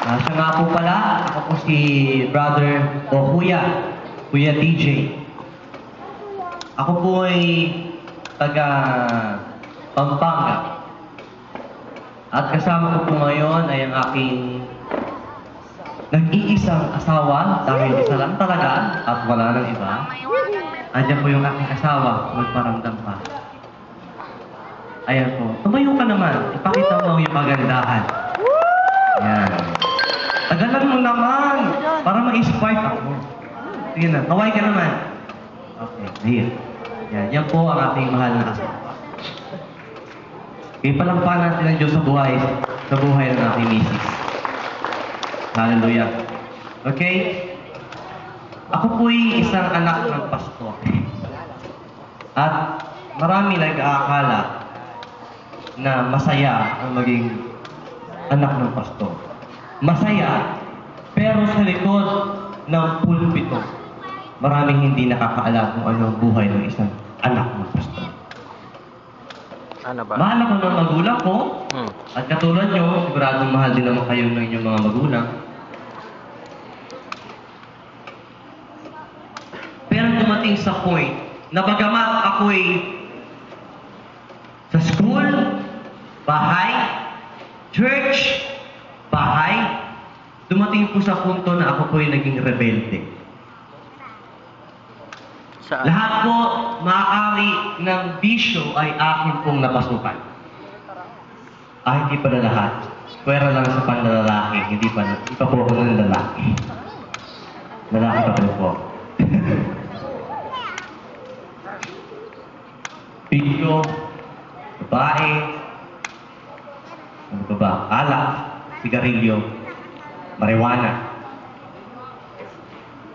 Siya nga po pala, ako po si Brother o Kuya DJ. Ako po ay taga Pampanga. At kasama ko po ngayon ay ang aking nag-iisang asawa dahil isa lang talaga at wala nang iba. Andiyan po yung aking asawa, magparamdam pa. Ayan po. Tumayo ka naman. Ipakita mo yung magandahan. Ayan. Tagalan mo naman para ma-inspire ako. Sige na, kaway ka naman. Okay, here. Yan po ang ating mahal na asawa. Ipalampahan natin ang Diyos sa buhay ng aking misis. Hallelujah. Okay? Ako po'y isang anak ng pastor. At marami nag-aakala na masaya ang maging anak ng pastor. Masaya, pero sa likod ng pulpito, maraming hindi nakakaalam kung ano ang buhay ng isang anak ng pastor. Ano ba? Mahal ako ng magulang ko, at katulad nyo, siguradong mahal din naman kayo ng inyong mga magulang. Pero dumating sa point na bagamat ako'y sa school, bahay, church, bahay, dumating po sa punto na ako po'y naging rebelde. Saan? Lahat po maaari ng bisyo ay akin pong napasukan. Hindi pa na lahat. Pwera lang sa panlalaki, hindi pa po ako ng lalaki. Lalaki pa rin po. Bisyo, babae, ano ba? Alak, sigarilyo, marijuana.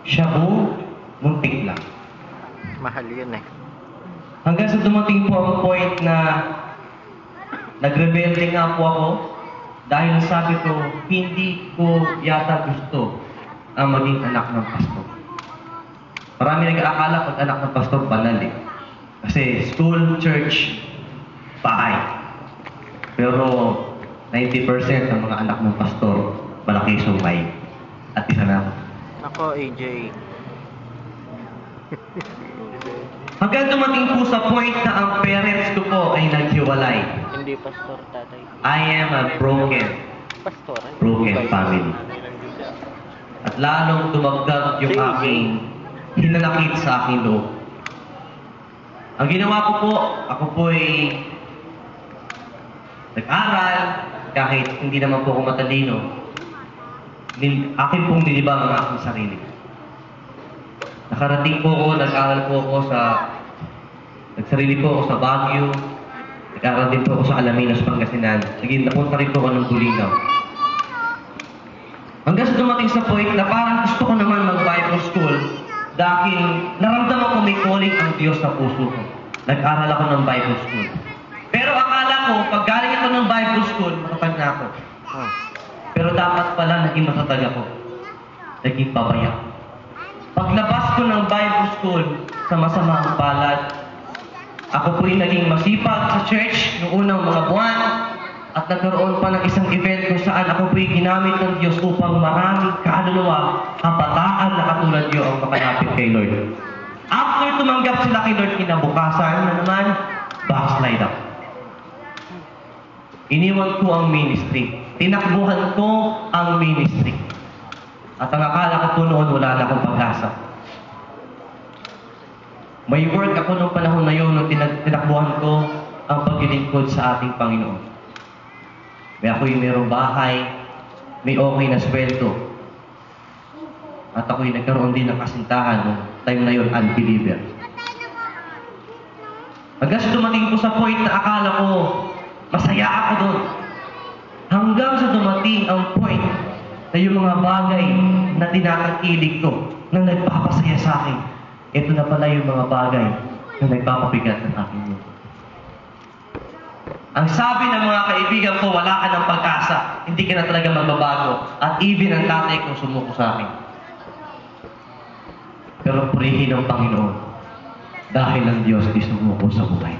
Shabu, muntik lang. Mahal yun eh. Hanggang sa dumating po ang point na nagrebelde nga po ako dahil sabi ko, hindi ko yata gusto ang maging anak ng pastor. Marami nag-aakala pag anak ng pastor, banal eh. Kasi school, church, bahay. Pero 90% ng mga anak ng pastor, malaki sumay. At isa na ako. Ako, AJ. Hanggang dumating po sa point na ang parents ko po ay naghiwalay. Hindi pastor, tatay. I am a broken Pastor? family. At lalong dumagdag yung aking hinanakit sa aking loob. Ang ginawa ko po, ako po ay nag-aral, kahit hindi naman po ako matalino. Akin pong nilibang ang aking sarili. Nakarating po ako, nag-aral po ako nagsarili po ako sa Baguio, nag-aral din po ako sa Alaminos, Pangasinan. Naging napunta rin po ako ng Bulinaw. Hanggang sa dumating sa point na parang gusto ko naman mag-Bible school dahil naramdaman ko may calling ang Diyos sa puso ko. Nag-aral ako ng Bible school. Pero akala ko, pag galing ako ng Bible school, matatag na ako. Pero dapat pala naging matatag ako. Naging pabaya. Paglabas ko ng Bible school sa masamang palad, ako po'y naging masipag sa church noong unang mga buwan at nagkaroon pa ng isang event kung saan ako po'y ginamit ng Diyos upang maraming kaluluwa, kabataan na katulad niyo ang makalapit kay Lord. After tumanggap sila kay Lord, kinabukasan na naman, backslide ako. Iniwan ko ang ministry. Tinakbuhan ko ang ministry. At ang akala ko po noon, wala na akong pag-asa. May work ako noong panahon na yun, nung tinakbuhan ko ang paglilingkod sa ating Panginoon. May ako'y mayroong bahay, may okay na sweldo. At ako'y nagkaroon din ng kasintahan noong time na yun, unbeliever. Hanggang sa dumating ko sa point na akala ko, masaya ako doon. Hanggang sa dumating ang point na yung mga bagay na tinakakilig ko, na nagpapasaya sa akin, ito na pala yung mga bagay na nagpapabigat ng aking mundo. Ang sabi ng mga kaibigan ko, wala ka ng pag-asa, hindi ka na talaga magbabago, at even ang tatay ko sumuko sa akin. Pero purihin ng Panginoon, dahil ang Diyos di sumuko sa buhay.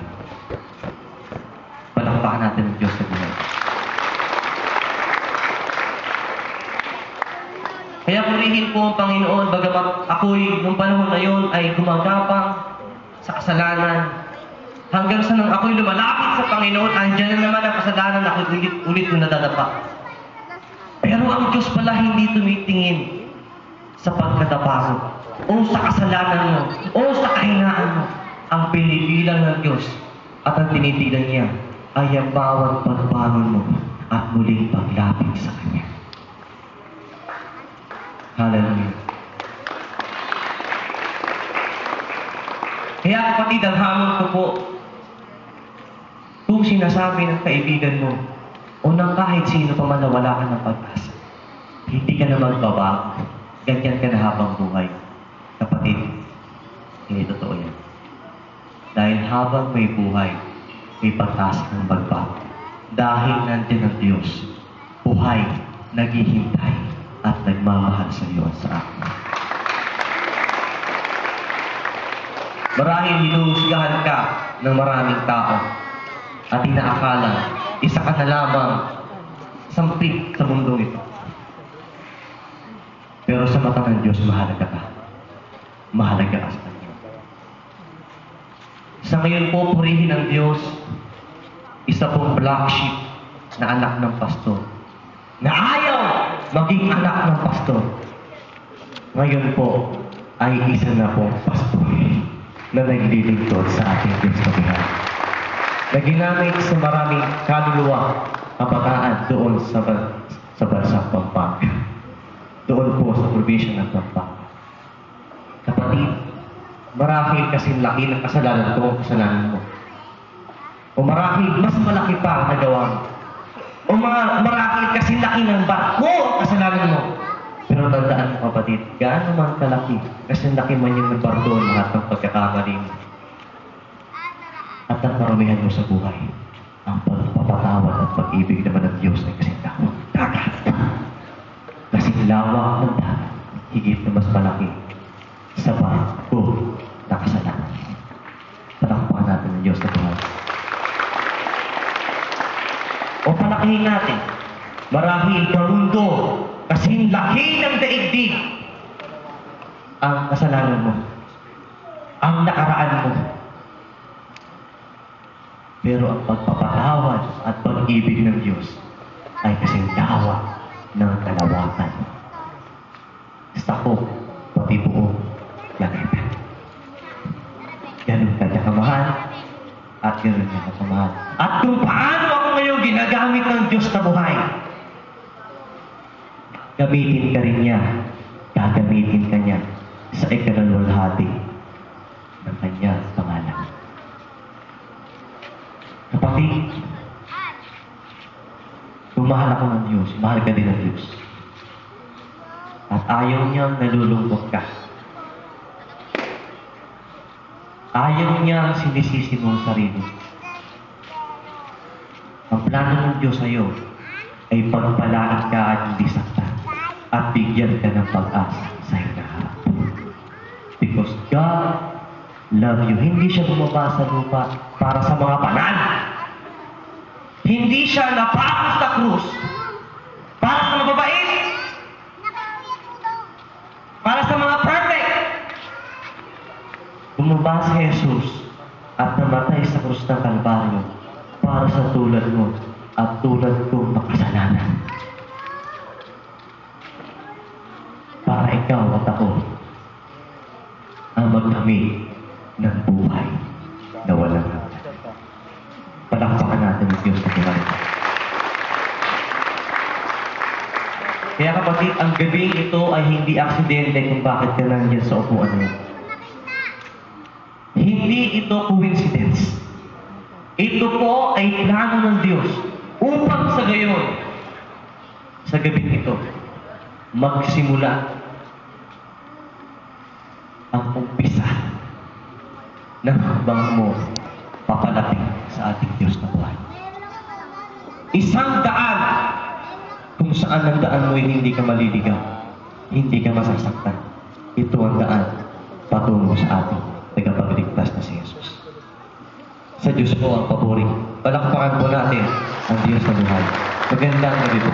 Palakpakan natin ang Diyos sa buhay. Kaya purihin po ang Panginoon, bagamat ako'y nung panahon na yon ay gumagapang sa kasalanan. Hanggang sa nang ako'y lumalapit sa Panginoon, andyan na naman ang kasalanan na ako'y ulit ko nadadapa. Pero ang Diyos pala hindi tumitingin sa pagkadapa mo, o sa kasalanan mo, o sa kahinaan mo. Ang pinipilang ng Diyos at ang tinitignan niya ay ang bawat pagbangon mo at muling paglapit sa Kanya. Hallelujah. Kaya kapatid, ang hamon ko po, kung sinasabi ng kaibigan mo o ng kahit sino pa man na wala ka ng pag-asa, hindi ka na magbabago, ganyan ka na habang buhay. Kapatid, hindi totoo yan. Dahil habang may buhay, may pag-asa ng magbago. Dahil nandiyan ang Diyos, buhay, naghihintay, at nagmamahal sa iyo at sa akin. Marahil hinuhusgahan ka ng maraming tao at inaakala isa ka na lamang sampit sa mundong ito. Pero sa mata ng Diyos, mahalaga ka. Mahalaga ka sa Kanya. Sa ngayon po, purihin ng Diyos, isa pong black sheep na anak ng pastor, na ayaw maging anak ng pastor. Ngayon po, ay isa na pong pastor na naglilingkod sa ating Diyos na buhay. Na ginamit sa maraming kaluluwa, kabataan doon sa bansang Pampanga. Doon po sa probinsya ng Pampanga. Kapatid, marahil kasing laki ng kasalanan ko ang kasalanan mo. O marahil mas malaki pa ang nagawa mo. O marahil kasing laki ng barko ang kasalanan mo. Pero tandaan mo kapatid, gaano man kalaki, kasing laki man yung barko lahat ng pagkakamali mo. At ang karumihan mo sa buhay, ang pagpapatawad at pag-ibig naman ng Diyos ay kasing dagat. Kasing lawak ng dagat, higit na mas malaki sa barko na kasalanan. Palakpakan natin ng Diyos na buhay. O palakihin natin, marahil karundo, kasing laki ng daigdig ang kasalanan mo, ang nakaraan mo. Pero ang pagpapatawad at pag-ibig ng Diyos ay kasing dawat ng kalawakan. Basta ko, pati buo, langit. Ganun ka niya kamahal, at ganun niya kamahal. At kung paano ako ngayon ginagamit ng Diyos na buhay, gamitin ka rin niya, gagamitin ka niya sa ikalalwalhati ng kanyang pangalan. Kapatid, kung mahal ako ng Diyos, mahal ka din ng Diyos. At ayaw niyang nalulungkot ka. Ayaw niyang sinisisi mo ang sarili. Ang plano ng Diyos sa iyo ay pagpalaan ka at hindi saktan at bigyan ka ng pag-asa sa hinaharap. Because God love you. Hindi siya bumaba sa lupa para sa mga banal. Hindi siya napakos sa krus para sa mababait. Para sa mga perfect. Bumaba si Jesus at namatay sa krus ng Kalbaryo para sa tulad mo at tulad kong makasalanan. Para ikaw at ako ang magdamit ng buhay na walang hanggan. Palakpakan natin ang Diyos na buhay. Kaya kapatid, ang gabing ito ay hindi aksidente kung bakit ka nandiyan sa upuan mo. Hindi ito coincidence. Ito po ay plano ng Diyos upang sa gayon, sa gabing ito, magsimula ang umpisa ng habang mo papalapit sa ating Diyos na buhay. Isang daan kung saan ang daan mo ay hindi ka maliligaw, hindi ka masasaktan. Ito ang daan patungo sa ating tagapagligtas na si Jesus. Sa Diyos po ang paboring. Palakpakan po natin ang Diyos na buhay. Magandang gabi po.